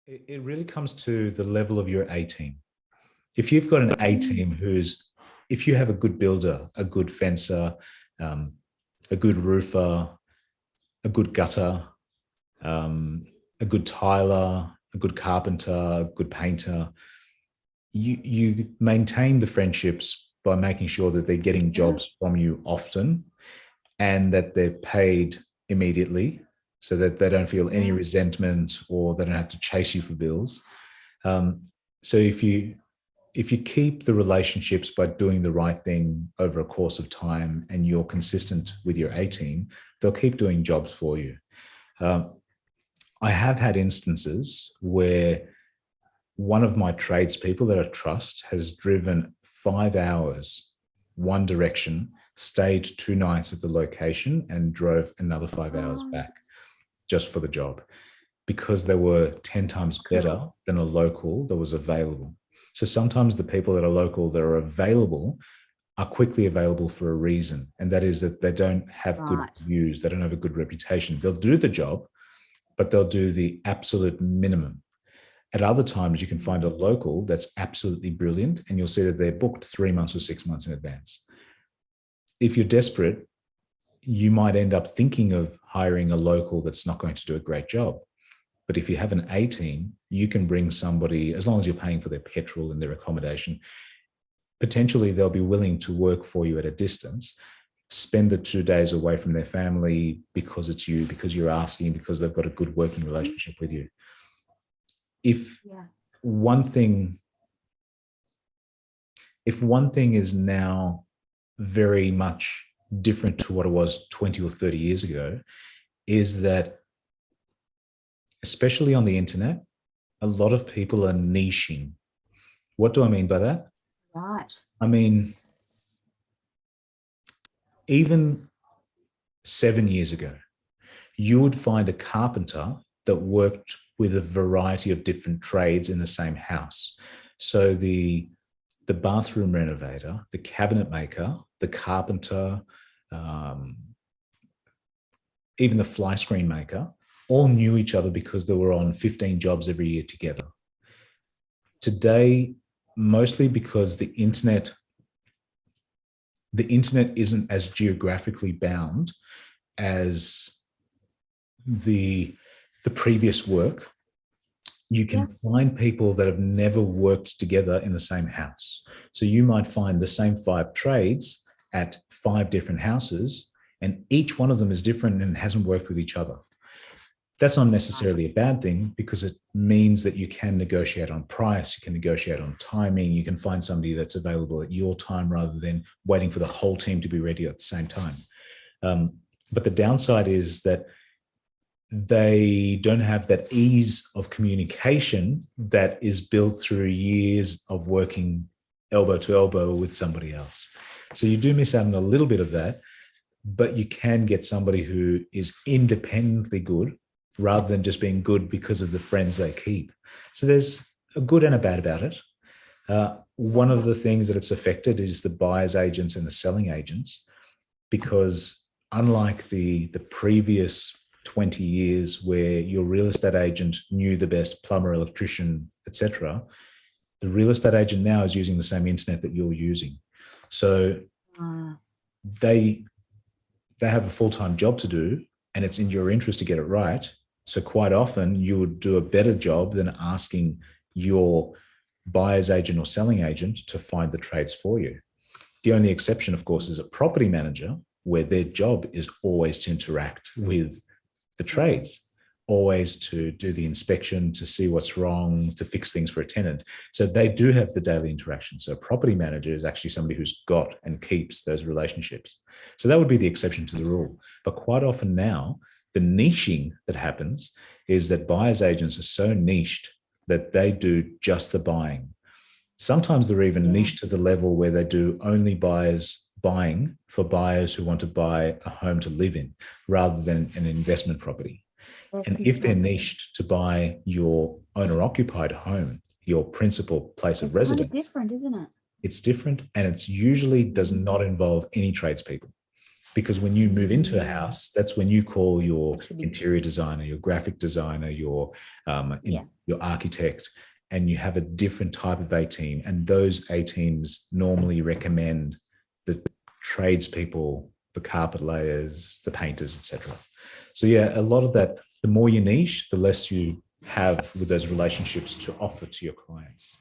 It really comes to the level of your A team. If you've got an A team if you have a good builder, a good fencer, um, a good roofer, a good gutter, a good tiler, a good carpenter, a good painter, you maintain the friendships by making sure that they're getting jobs from you often and that they're paid immediately so that they don't feel any resentment or they don't have to chase you for bills. So if you keep the relationships by doing the right thing over a course of time and you're consistent with your A team, they'll keep doing jobs for you. I have had instances where one of my tradespeople that I trust has driven 5 hours one direction, stayed 2 nights at the location and drove another 5 hours back just for the job because they were 10 times better than a local that was available. So sometimes the people that are local that are available are quickly available for a reason. And that is that they don't have good reviews. They don't have a good reputation. They'll do the job, but they'll do the absolute minimum. At other times, you can find a local that's absolutely brilliant and you'll see that they're booked 3 months or 6 months in advance. If you're desperate, you might end up thinking of hiring a local that's not going to do a great job. But if you have an A team, you can bring somebody, as long as you're paying for their petrol and their accommodation, potentially they'll be willing to work for you at a distance, spend the 2 days away from their family because it's you, because you're asking, because they've got a good working relationship with you. If one thing is now very much different to what it was 20 or 30 years ago, is that especially on the internet, a lot of people are niching. What do I mean by that? Right. I mean, even 7 years ago, you would find a carpenter that worked with a variety of different trades in the same house. So the bathroom renovator, the cabinet maker, the carpenter, even the fly screen maker, all knew each other because they were on 15 jobs every year together. Today, mostly because the internet isn't as geographically bound as the previous work, you can find people that have never worked together in the same house. So you might find the same 5 trades at 5 different houses, and each one of them is different and hasn't worked with each other. That's not necessarily a bad thing because it means that you can negotiate on price, you can negotiate on timing, you can find somebody that's available at your time rather than waiting for the whole team to be ready at the same time. But the downside is that they don't have that ease of communication that is built through years of working elbow to elbow with somebody else. So you do miss out on a little bit of that, but you can get somebody who is independently good rather than just being good because of the friends they keep. So there's a good and a bad about it. One of the things that it's affected is the buyer's agents and the selling agents, because unlike the previous 20 years where your real estate agent knew the best plumber, electrician, etc., the real estate agent now is using the same internet that you're using. So they have a full-time job to do and it's in your interest to get it right. So quite often you would do a better job than asking your buyer's agent or selling agent to find the trades for you. The only exception, of course, is a property manager, where their job is always to interact with the trades, always to do the inspection, to see what's wrong, to fix things for a tenant. So they do have the daily interaction. So a property manager is actually somebody who's got and keeps those relationships. So that would be the exception to the rule. But quite often now, the niching that happens is that buyer's agents are so niched that they do just the buying. Sometimes they're even niche to the level where they do only buying for buyers who want to buy a home to live in rather than an investment property. And if they're niched to buy your owner-occupied home, your principal place of residence, it's different, isn't it? It's different, and it's usually does not involve any tradespeople. Because when you move into a house, that's when you call your interior designer, your graphic designer, your your architect, and you have a different type of A team. And those A teams normally recommend the tradespeople, the carpet layers, the painters, etc. So yeah, a lot of that, the more you niche, the less you have with those relationships to offer to your clients.